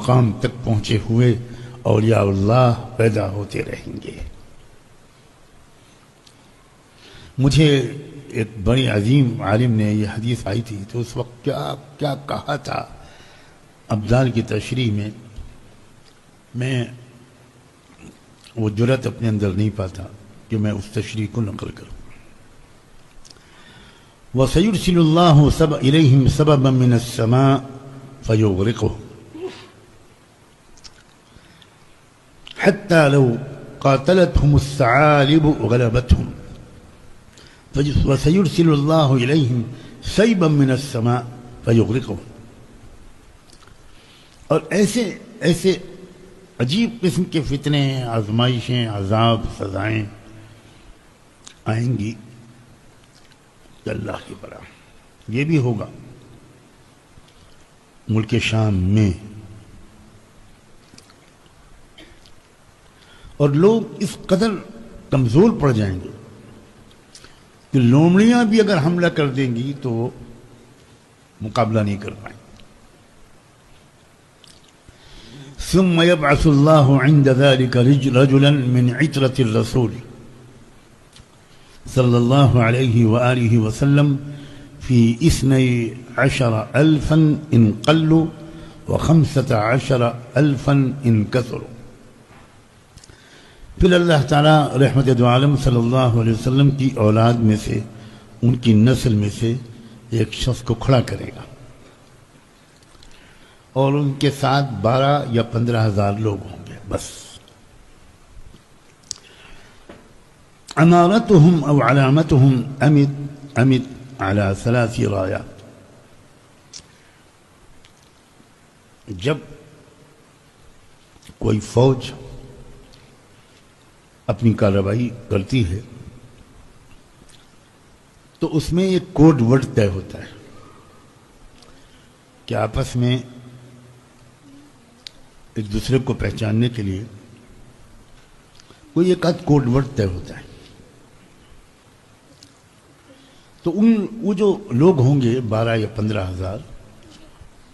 مقام تک پہنچے ہوئے اولیاء اللہ پیدا ہوتے رہیں گے۔ مجھے ایک بڑی عظیم عالم نے یہ حدیث آئی تھی تو اس وقت کیا کہا تھا ابدال کی تشریح میں وہ جرأت اپنے اندر نہیں پاتا کہ میں اس تشریح کو نقل کروں۔ وَسَيُرْسِلُ اللَّهُ إِلَيْهِمْ سَبَبًا مِّنَ السَّمَاءِ فَيُغْرِقُهُمْ حَتَّى لَوْ قَاتَلَتْهُمُ الثَّعَالِبُ غَلَبَتْهُمْ وَسَيُرْسِلُ اللَّهُ إِلَيْهِمْ سَيْبًا مِّنَ السَّمَاءِ فَيُغْرِقُهُمْ۔ اور ایسے عجیب قسم کے فتنے، آزمائشیں، عذاب، سزائیں آئیں گی کہ اللہ کی برا۔ یہ بھی ہوگا ملک شام میں، اور لوگ اس قدر کمزور پڑ جائیں گے کہ لومڑیاں بھی اگر حملہ کر دیں گی تو وہ مقابلہ نہیں کر پائیں۔ ثم يبعث الله عند ذلك رجلا من عترة الرسول صلى الله عليه وآله وسلم في 12,000 إن قلوا و15,000 إن كثروا۔ پھر اللہ تعالیٰ رحمت دو عالم صلی اللہ علیہ وسلم کی اولاد میں سے، ان کی نسل میں سے ایک شخص کو کھڑا کرے گا، اور ان کے ساتھ 12 یا 15,000 لوگ ہوں گے بس۔ امارتهم او علامتهم امد على 3 رايات۔ جب کوئی فوج اپنی کارروائی کرتی ہے تو اس میں ایک کوڈ ورڈ طے ہوتا ہے کہ آپس میں ایک دوسرے کو پہچاننے کے لیے کوئی ایک آدھ کوڈ ورڈ طے ہوتا ہے۔ تو وہ جو لوگ ہوں گے 12 یا 15,000،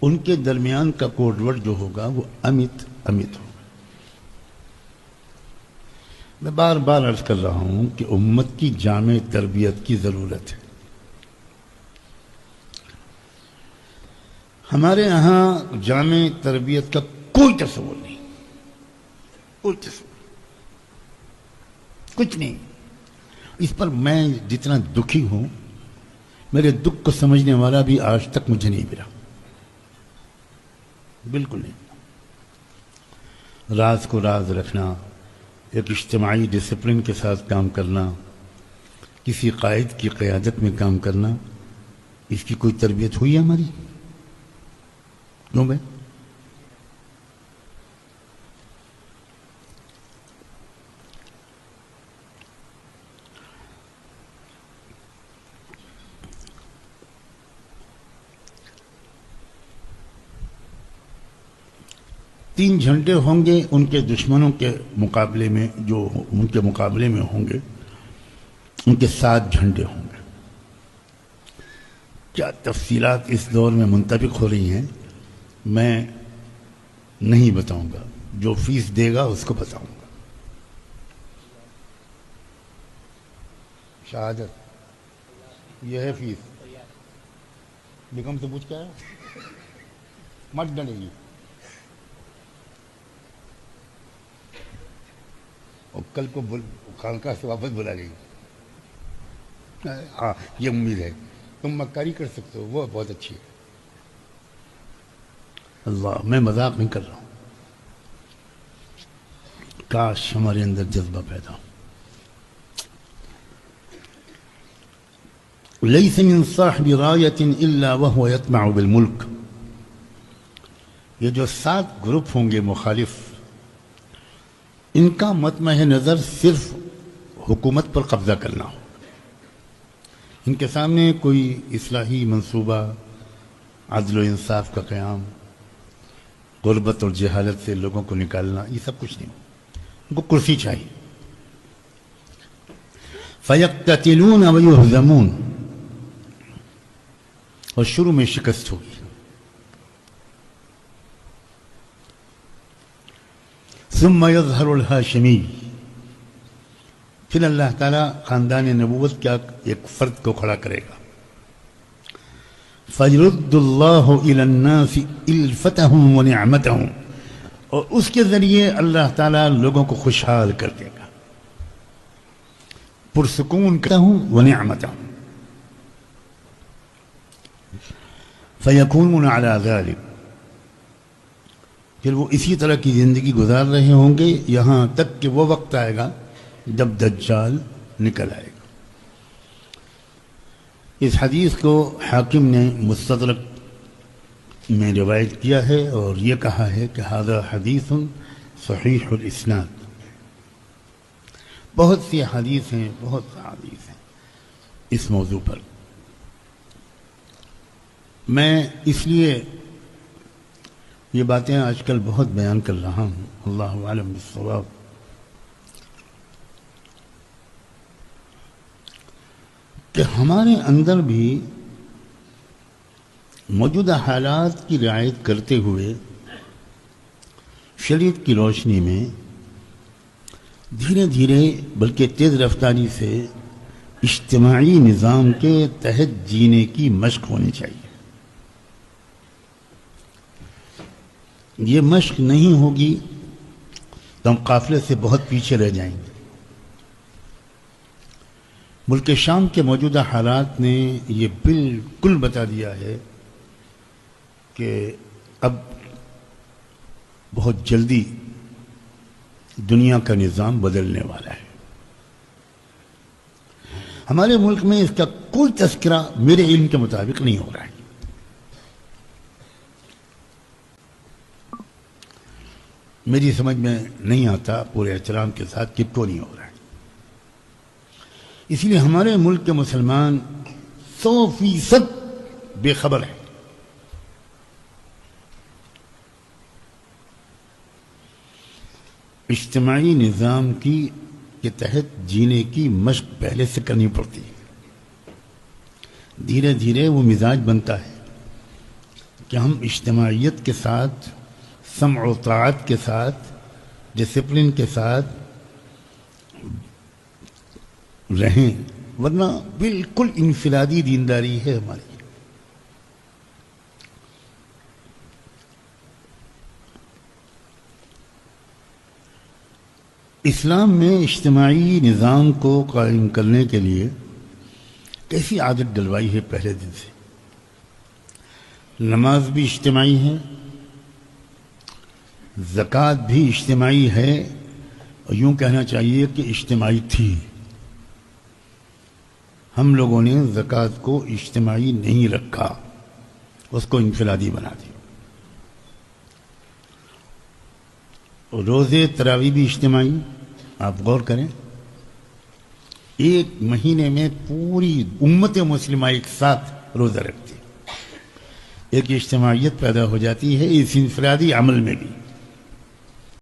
ان کے درمیان کا کوڈ ورڈ جو ہوگا وہ امت ہوگا۔ میں بار بار عرض کر رہا ہوں کہ امت کی جامع تربیت کی ضرورت ہے۔ ہمارے یہاں جامع تربیت کا کوئی تصور نہیں، کوئی تصور، کچھ نہیں۔ اس پر میں جتنا دکھی ہوں، میرے دکھ کو سمجھنے والا بھی آج تک مجھے نہیں ملا، بالکل نہیں۔ راز کو راز رکھنا، ایک اجتماعی ڈسپلن کے ساتھ کام کرنا، کسی قائد کی قیادت میں کام کرنا، اس کی کوئی تربیت ہوئی ہے ہماری؟ کیوں بھائی؟ تین جھنڈے ہوں گے ان کے دشمنوں کے مقابلے میں، جو ان کے مقابلے میں ہوں گے، ان کے 7 جھنڈے ہوں گے۔ کیا تفصیلات اس دور میں منطبق ہو رہی ہیں میں نہیں بتاؤں گا، جو فیس دے گا اس کو بتاؤں گا۔ شہادت یہ ہے فیس، بیگم سے پوچھ کے آیا، مت ڈرے گی، اور کل کو خانقاہ سے واپس بلا لے گی۔ ہاں یہ امید ہے، تم مکاری کر سکتے ہو، وہ بہت اچھی ہے۔ اللہ، میں مذاق نہیں کر رہا ہوں، کاش ہمارے اندر جذبہ پیدا ہو۔ لیس من صاحب رایۃ الا وهو یطمع بالملک۔ یہ جو 7 گروپ ہوں گے مخالف، ان کا مطمع نظر صرف حکومت پر قبضہ کرنا ہو۔ ان کے سامنے کوئی اصلاحی منصوبہ، عدل و انصاف کا قیام، غربت اور جہالت سے لوگوں کو نکالنا، یہ سب کچھ نہیں ہو، ان کو کرسی چاہیے۔ فَيَقْتَتِلُونَ وَيُهْزَمُونَ، اور شروع میں شکست ہوگی، ثم يظهر الہاشمی، پھر اللہ تعالیٰ خاندان نبوت کا ایک فرد کو کھڑا کرے گا. فَيَرُدُّ اللَّهُ إِلَى النَّاسِ إِلْفَتَهُمْ وَنِعْمَتَهُمْ، اور اس کے ذریعے اللہ تعالیٰ لوگوں کو خوشحال کر دے گا، پرسکون کرتا ہوں وَنِعْمَتَهُمْ فَيَكُونُونَ عَلَى ذَلِكَ، پھر وہ اسی طرح کی زندگی گزار رہے ہوں گے یہاں تک کہ وہ وقت آئے گا جب دجال نکل آئے گا. اس حدیث کو حاکم نے مستدرک میں روایت کیا ہے اور یہ کہا ہے کہ ھذا حدیث صحیح الاسناد. بہت سی حدیث ہیں، بہت سی حدیث ہیں اس موضوع پر. میں اس لیے یہ باتیں آج کل بہت بیان کر رہا ہوں، اللہ عالم بالصواب. کہ ہمارے اندر بھی موجودہ حالات کی رعایت کرتے ہوئے شریعت کی روشنی میں دھیرے دھیرے بلکہ تیز رفتاری سے اجتماعی نظام کے تحت جینے کی مشق ہونی چاہیے. یہ مشق نہیں ہوگی تو ہم قافلے سے بہت پیچھے رہ جائیں گے. ملک شام کے موجودہ حالات نے یہ بالکل بتا دیا ہے کہ اب بہت جلدی دنیا کا نظام بدلنے والا ہے. ہمارے ملک میں اس کا کوئی تذکرہ میرے علم کے مطابق نہیں ہو رہا ہے. میری سمجھ میں نہیں آتا پورے احترام کے ساتھ کہ کیوں نہیں ہو رہا ہے. اس لیے ہمارے ملک کے مسلمان 100% بے خبر ہیں. اجتماعی نظام کے تحت جینے کی مشق پہلے سے کرنی پڑتی ہے. دھیرے دھیرے وہ مزاج بنتا ہے کہ ہم اجتماعیت کے ساتھ، سمع و طاعت کے ساتھ، ڈسپلن کے ساتھ رہیں، ورنہ بالکل انفرادی دینداری ہے ہماری. اسلام میں اجتماعی نظام کو قائم کرنے کے لیے کیسی عادت ڈلوائی ہے پہلے دن سے. نماز بھی اجتماعی ہے، زکوٰۃ بھی اجتماعی ہے، اور یوں کہنا چاہیے کہ اجتماعی تھی. ہم لوگوں نے زکوٰۃ کو اجتماعی نہیں رکھا، اس کو انفرادی بنا دیا. روزے تراویح بھی اجتماعی. آپ غور کریں، ایک مہینے میں پوری امت مسلمہ ایک ساتھ روزہ رکھتی، ایک اجتماعیت پیدا ہو جاتی ہے اس انفرادی عمل میں بھی.